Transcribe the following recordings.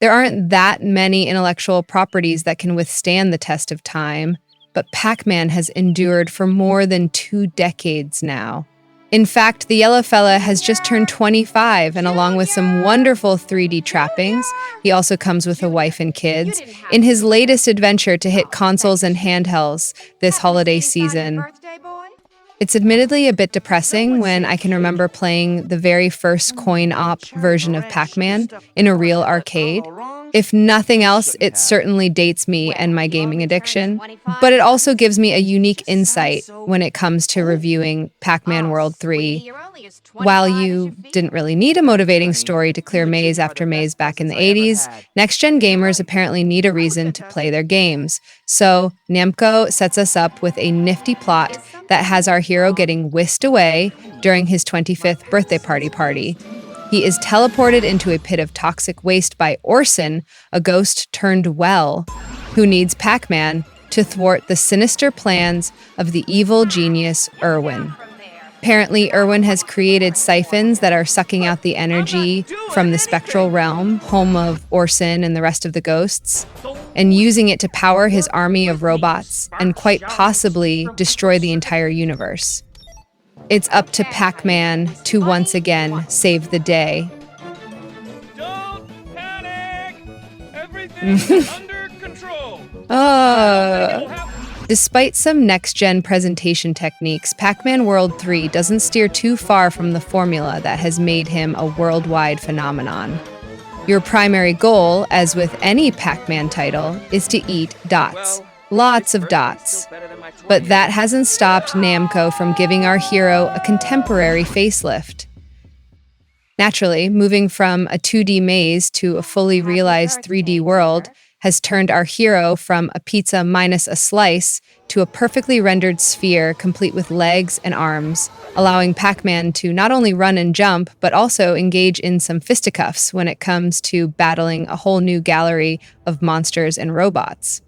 There aren't that many intellectual properties that can withstand the test of time, but Pac-Man has endured for more than 2 decades now. In fact, the yellow fella has just turned 25, and along with some wonderful 3D trappings, he also comes with a wife and kids, in his latest adventure to hit consoles and handhelds this holiday season. It's admittedly a bit depressing when I can remember playing the very first coin-op version of Pac-Man in a real arcade. If nothing else, it certainly dates me and my gaming addiction, but it also gives me a unique insight when it comes to reviewing Pac-Man World 3. While you didn't really need a motivating story to clear maze after maze back in the 80s, next-gen gamers apparently need a reason to play their games. So Namco sets us up with a nifty plot that has our hero getting whisked away during his 25th birthday party. He is teleported into a pit of toxic waste by Orson, a ghost turned well, who needs Pac-Man to thwart the sinister plans of the evil genius Erwin. Apparently, Erwin has created syphons that are sucking out the energy from the Spectral Realm, home of Orson and the rest of the ghosts, and using it to power his army of robots and quite possibly destroy the entire universe. It's up to Pac-Man to once again save the day. Don't panic! Everything's under control. Despite some next-gen presentation techniques, Pac-Man World 3 doesn't steer too far from the formula that has made him a worldwide phenomenon. Your primary goal, as with any Pac-Man title, is to eat dots. Lots of dots. But that hasn't stopped Namco from giving our hero a contemporary facelift. Naturally, moving from a 2D maze to a fully realized 3D world has turned our hero from a pizza minus a slice to a perfectly rendered sphere complete with legs and arms, allowing Pac-Man to not only run and jump, but also engage in some fisticuffs when it comes to battling a whole new gallery of monsters and robots.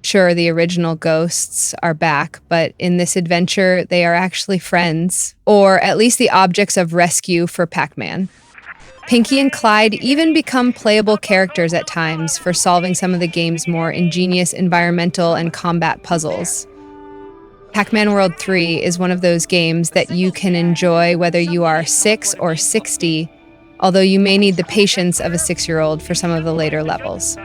Sure, the original ghosts are back, but in this adventure, they are actually friends, or at least the objects of rescue for Pac-Man. Pinky and Clyde even become playable characters at times for solving some of the game's more ingenious environmental and combat puzzles. Pac-Man World 3 is one of those games that you can enjoy whether you are 6 or 60, although you may need the patience of a 6-year-old for some of the later levels.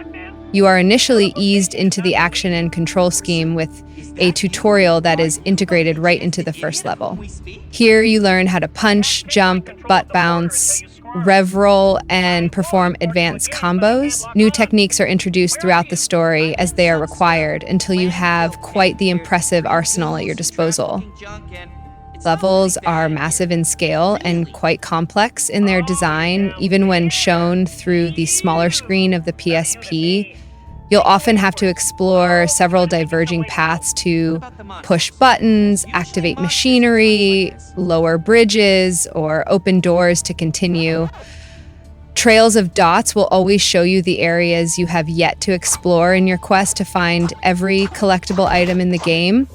You are initially eased into the action and control scheme with a tutorial that is integrated right into the first level. Here you learn how to punch, jump, butt bounce, rev roll, and perform advanced combos. New techniques are introduced throughout the story as they are required until you have quite the impressive arsenal at your disposal. Levels are massive in scale and quite complex in their design, even when shown through the smaller screen of the PSP. You'll often have to explore several diverging paths to push buttons, activate machinery, lower bridges, or open doors to continue. Trails of dots will always show you the areas you have yet to explore in your quest to find every collectible item in the game.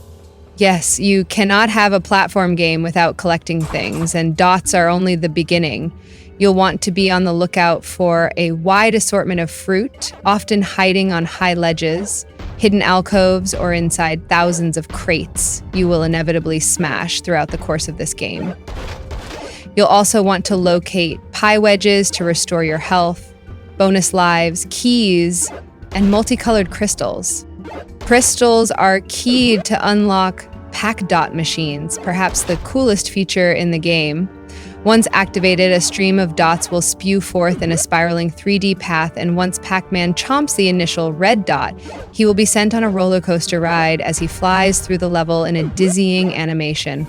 Yes, you cannot have a platform game without collecting things, and dots are only the beginning. You'll want to be on the lookout for a wide assortment of fruit, often hiding on high ledges, hidden alcoves, or inside thousands of crates you will inevitably smash throughout the course of this game. You'll also want to locate pie wedges to restore your health, bonus lives, keys, and multicolored crystals. Crystals are key to unlock Pac-Dot machines, perhaps the coolest feature in the game. Once activated, a stream of dots will spew forth in a spiraling 3D path, and once Pac-Man chomps the initial red dot, he will be sent on a roller coaster ride as he flies through the level in a dizzying animation.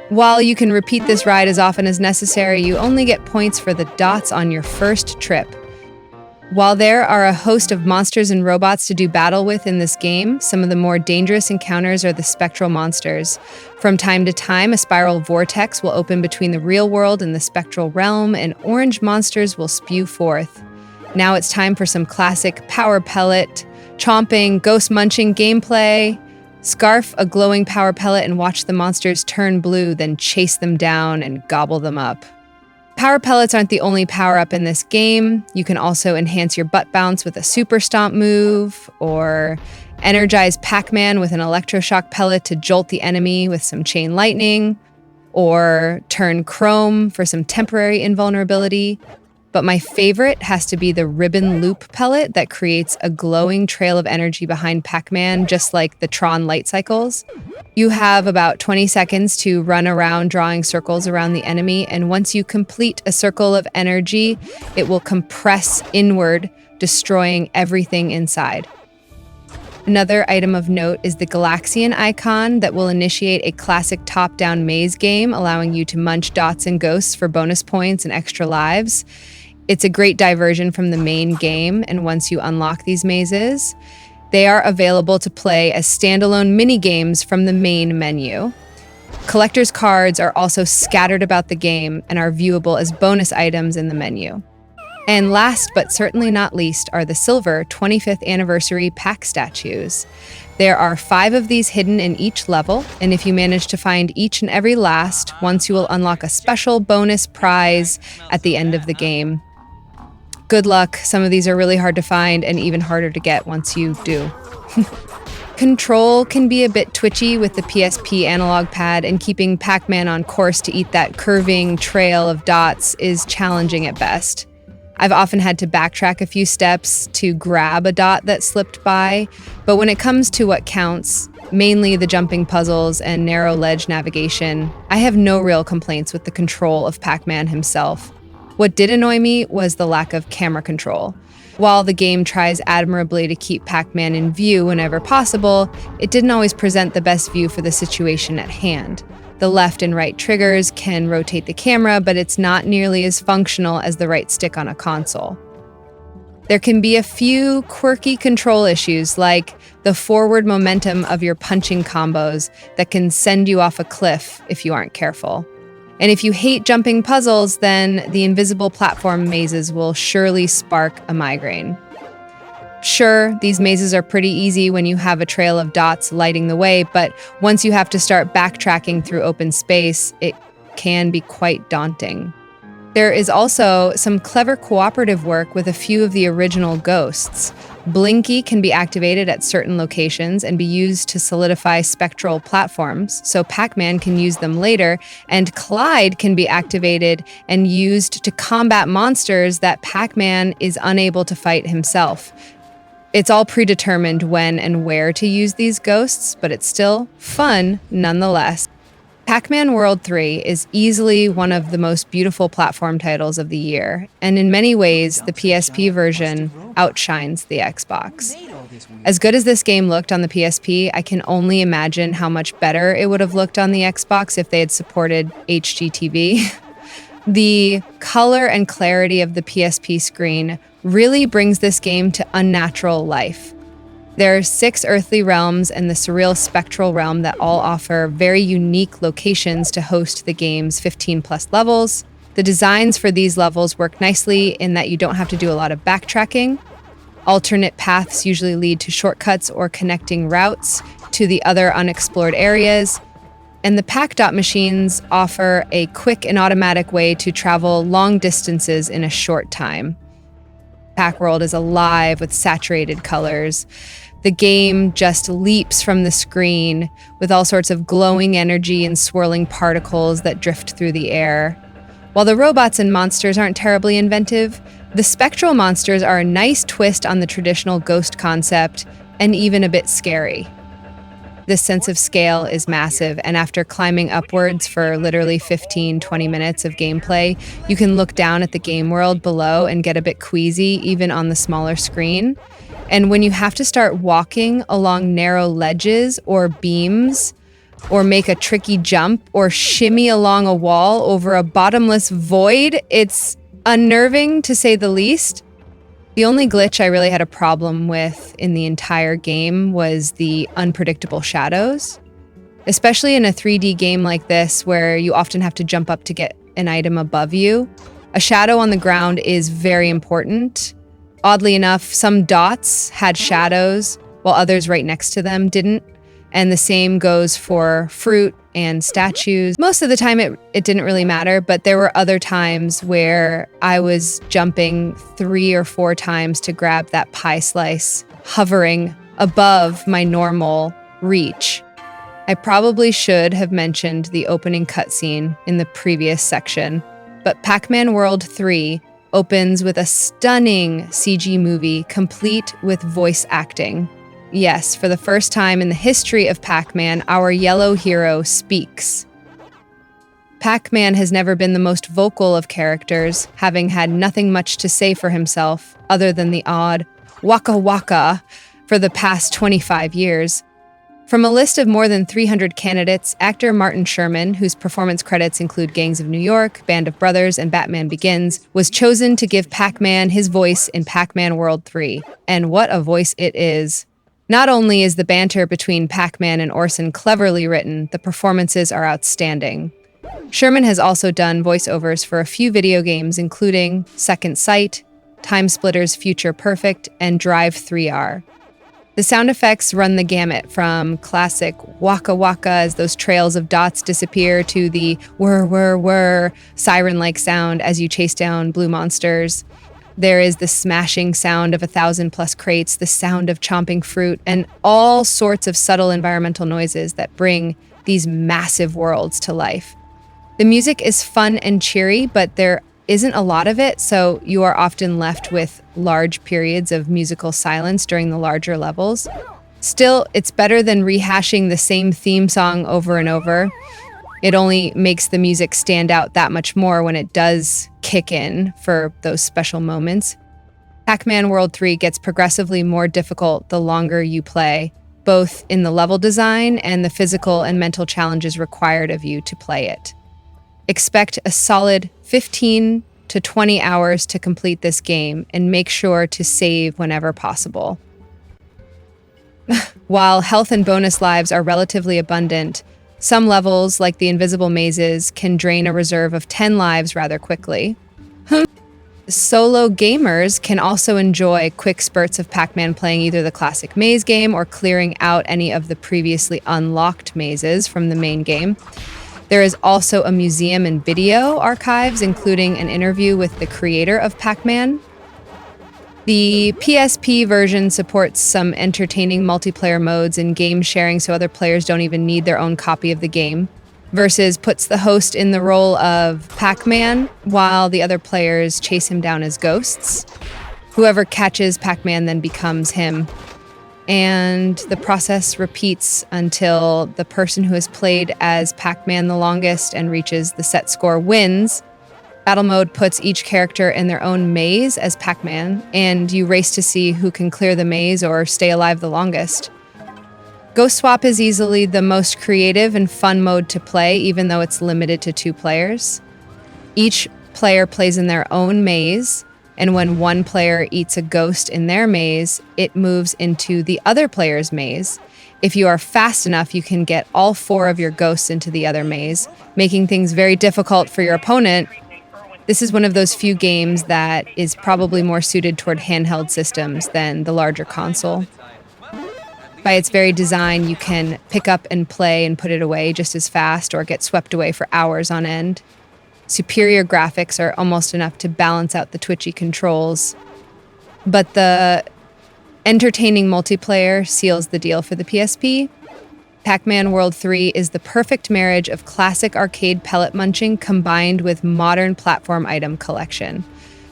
While you can repeat this ride as often as necessary, you only get points for the dots on your first trip. While there are a host of monsters and robots to do battle with in this game, some of the more dangerous encounters are the spectral monsters. From time to time, a spiral vortex will open between the real world and the Spectral Realm, and orange monsters will spew forth. Now it's time for some classic power pellet, chomping, ghost munching gameplay. Scarf a glowing power pellet and watch the monsters turn blue, then chase them down and gobble them up. Power pellets aren't the only power-up in this game. You can also enhance your butt bounce with a super stomp move, or energize Pac-Man with an electroshock pellet to jolt the enemy with some chain lightning, or turn chrome for some temporary invulnerability. But my favorite has to be the ribbon loop pellet that creates a glowing trail of energy behind Pac-Man, just like the Tron light cycles. You have about 20 seconds to run around drawing circles around the enemy, and once you complete a circle of energy, it will compress inward, destroying everything inside. Another item of note is the Galaxian icon that will initiate a classic top-down maze game, allowing you to munch dots and ghosts for bonus points and extra lives. It's a great diversion from the main game, and once you unlock these mazes, they are available to play as standalone mini-games from the main menu. Collector's cards are also scattered about the game and are viewable as bonus items in the menu. And last but certainly not least are the silver 25th anniversary Pac statues. There are 5 of these hidden in each level, and if you manage to find each and every last, once you will unlock a special bonus prize at the end of the game. Good luck. Some of these are really hard to find and even harder to get once you do. Control can be a bit twitchy with the PSP analog pad, and keeping Pac-Man on course to eat that curving trail of dots is challenging at best. I've often had to backtrack a few steps to grab a dot that slipped by, but when it comes to what counts, mainly the jumping puzzles and narrow ledge navigation, I have no real complaints with the control of Pac-Man himself. What did annoy me was the lack of camera control. While the game tries admirably to keep Pac-Man in view whenever possible, it didn't always present the best view for the situation at hand. The left and right triggers can rotate the camera, but it's not nearly as functional as the right stick on a console. There can be a few quirky control issues, like the forward momentum of your punching combos that can send you off a cliff if you aren't careful. And if you hate jumping puzzles, then the invisible platform mazes will surely spark a migraine. Sure, these mazes are pretty easy when you have a trail of dots lighting the way, but once you have to start backtracking through open space, it can be quite daunting. There is also some clever cooperative work with a few of the original ghosts. Blinky can be activated at certain locations and be used to solidify spectral platforms, so Pac-Man can use them later, and Clyde can be activated and used to combat monsters that Pac-Man is unable to fight himself. It's all predetermined when and where to use these ghosts, but it's still fun nonetheless. Pac-Man World 3 is easily one of the most beautiful platform titles of the year, and in many ways, the PSP version outshines the Xbox. As good as this game looked on the PSP, I can only imagine how much better it would have looked on the Xbox if they had supported HGTV. The color and clarity of the PSP screen really brings this game to unnatural life. There are 6 earthly realms and the surreal Spectral Realm that all offer very unique locations to host the game's 15+ levels. The designs for these levels work nicely in that you don't have to do a lot of backtracking. Alternate paths usually lead to shortcuts or connecting routes to the other unexplored areas. And the Pac-Dot machines offer a quick and automatic way to travel long distances in a short time. Pac World is alive with saturated colors. The game just leaps from the screen with all sorts of glowing energy and swirling particles that drift through the air. While the robots and monsters aren't terribly inventive, the spectral monsters are a nice twist on the traditional ghost concept and even a bit scary. This sense of scale is massive, and after climbing upwards for literally 15-20 minutes of gameplay, you can look down at the game world below and get a bit queasy even on the smaller screen. And when you have to start walking along narrow ledges or beams, or make a tricky jump, or shimmy along a wall over a bottomless void, it's unnerving to say the least. The only glitch I really had a problem with in the entire game was the unpredictable shadows. Especially in a 3D game like this, where you often have to jump up to get an item above you. A shadow on the ground is very important. Oddly enough, some dots had shadows, while others right next to them didn't. And the same goes for fruit, and statues. Most of the time it didn't really matter, but there were other times where I was jumping 3 or 4 times to grab that pie slice, hovering above my normal reach. I probably should have mentioned the opening cutscene in the previous section, but Pac-Man World 3 opens with a stunning CG movie complete with voice acting. Yes, for the first time in the history of Pac-Man, our yellow hero speaks. Pac-Man has never been the most vocal of characters, having had nothing much to say for himself other than the odd waka waka for the past 25 years. From a list of more than 300 candidates, actor Martin Sherman, whose performance credits include Gangs of New York, Band of Brothers, and Batman Begins, was chosen to give Pac-Man his voice in Pac-Man World 3. And what a voice it is. Not only is the banter between Pac-Man and Orson cleverly written, the performances are outstanding. Sherman has also done voiceovers for a few video games, including Second Sight, Time Splitters Future Perfect, and Drive 3R. The sound effects run the gamut from classic waka waka as those trails of dots disappear to the whir whir whir siren-like sound as you chase down blue monsters. There is the smashing sound of 1,000+ crates, the sound of chomping fruit, and all sorts of subtle environmental noises that bring these massive worlds to life. The music is fun and cheery, but there isn't a lot of it, so you are often left with large periods of musical silence during the larger levels. Still, it's better than rehashing the same theme song over and over. It only makes the music stand out that much more when it does kick in for those special moments. Pac-Man World 3 gets progressively more difficult the longer you play, both in the level design and the physical and mental challenges required of you to play it. Expect a solid 15 to 20 hours to complete this game, and make sure to save whenever possible. While health and bonus lives are relatively abundant, some levels, like the invisible mazes, can drain a reserve of 10 lives rather quickly. Solo gamers can also enjoy quick spurts of Pac-Man playing either the classic maze game or clearing out any of the previously unlocked mazes from the main game. There is also a museum and video archives, including an interview with the creator of Pac-Man. The PSP version supports some entertaining multiplayer modes and game sharing, so other players don't even need their own copy of the game. Versus puts the host in the role of Pac-Man, while the other players chase him down as ghosts. Whoever catches Pac-Man then becomes him. And the process repeats until the person who has played as Pac-Man the longest and reaches the set score wins. Battle mode puts each character in their own maze as Pac-Man, and you race to see who can clear the maze or stay alive the longest. Ghost Swap is easily the most creative and fun mode to play, even though it's limited to 2 players. Each player plays in their own maze, and when one player eats a ghost in their maze, it moves into the other player's maze. If you are fast enough, you can get all 4 of your ghosts into the other maze, making things very difficult for your opponent. This is one of those few games that is probably more suited toward handheld systems than the larger console. By its very design, you can pick up and play and put it away just as fast or get swept away for hours on end. Superior graphics are almost enough to balance out the twitchy controls, but the entertaining multiplayer seals the deal for the PSP. Pac-Man World 3 is the perfect marriage of classic arcade pellet munching combined with modern platform item collection.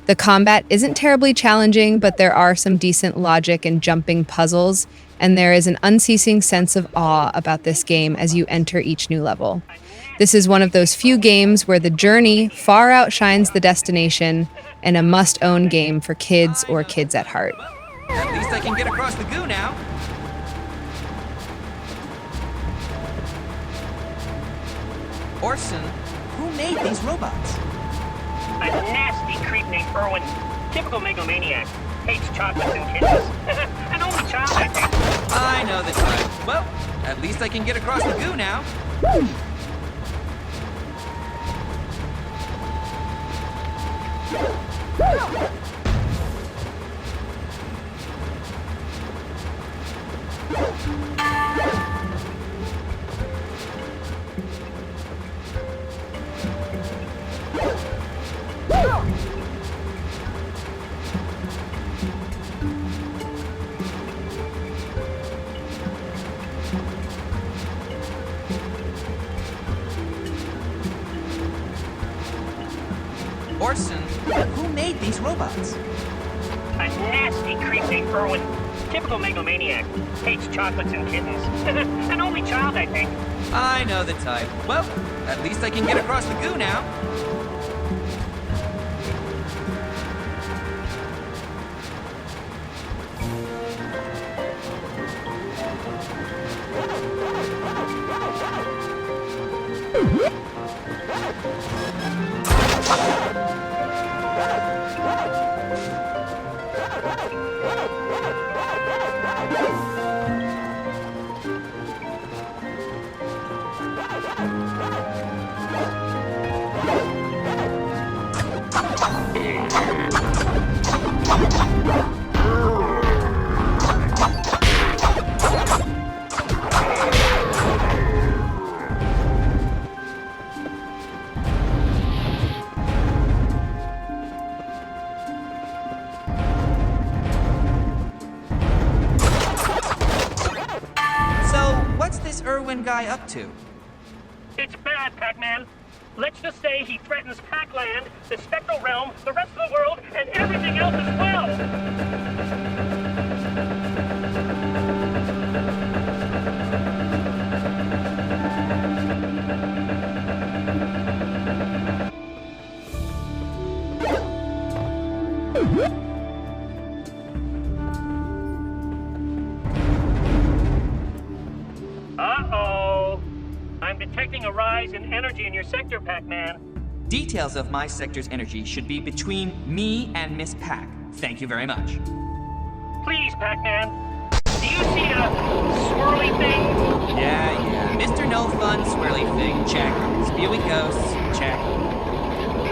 The combat isn't terribly challenging, but there are some decent logic and jumping puzzles, and there is an unceasing sense of awe about this game as you enter each new level. This is one of those few games where the journey far outshines the destination, and a must-own game for kids or kids at heart. At least I can get across the goo now. Orson, who made these robots? A nasty creep named Erwin. Typical megalomaniac. Hates chocolates and kisses. An only child, I think. I know the type. Well, at least I can get across the goo now. these robots? A nasty creep named Erwin. Typical megalomaniac. Hates chocolates and kittens. An only child, I think. I know the type. Well, at least I can get across the goo now. Erwin guy up to? It's bad, Pac-Man. Let's just say he threatens Pac-Land, the Spectral Realm, the rest of the world, and everything else as well. Uh-oh. I'm detecting a rise in energy in your sector, Pac-Man. Details of my sector's energy should be between me and Miss Pac. Thank you very much. Please, Pac-Man. Do you see a swirly thing? Yeah. Mr. No Fun Swirly Thing, check. Spewing ghosts, check.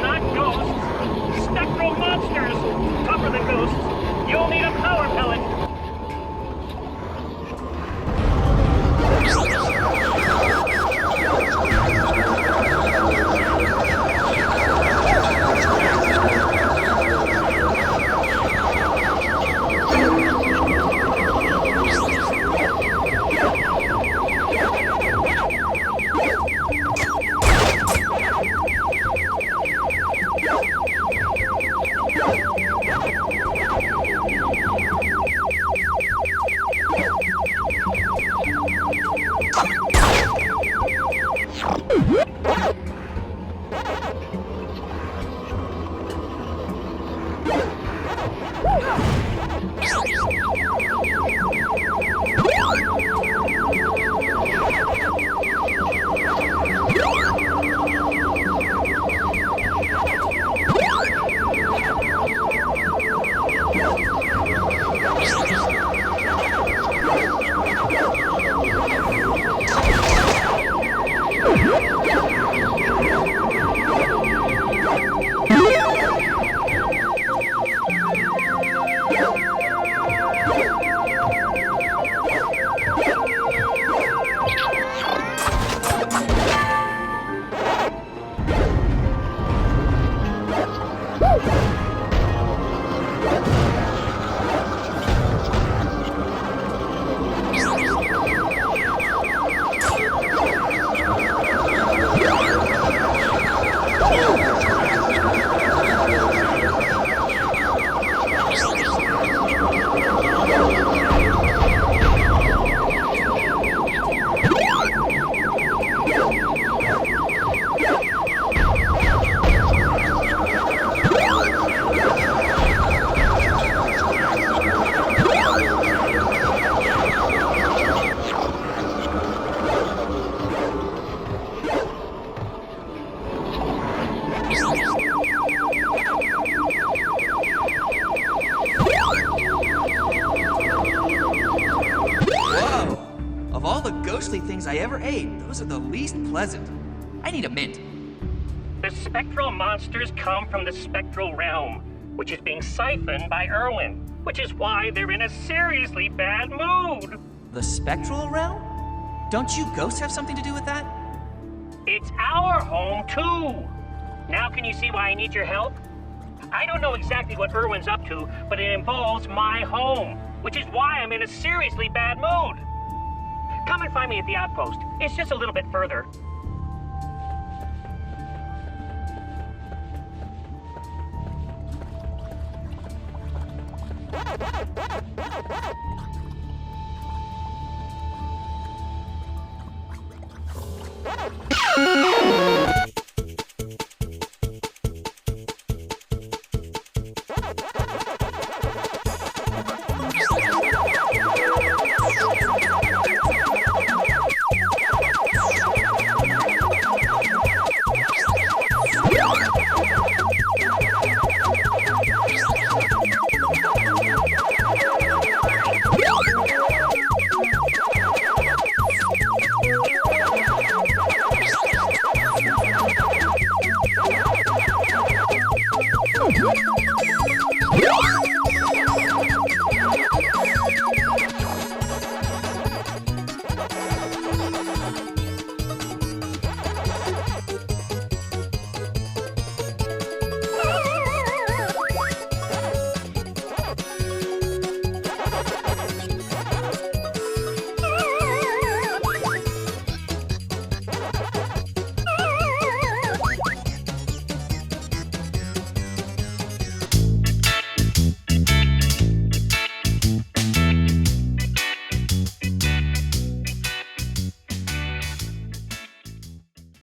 Not ghosts. Spectral monsters. Tougher than ghosts. You'll need a power pellet. Things I ever ate, those are the least pleasant. I need a mint. The spectral monsters come from the Spectral Realm, which is being siphoned by Erwin, which is why they're in a seriously bad mood. The Spectral Realm? Don't you ghosts have something to do with that? It's our home, too. Now can you see why I need your help? I don't know exactly what Erwin's up to, but it involves my home, which is why I'm in a seriously bad mood. Come and find me at the outpost. It's just a little bit further.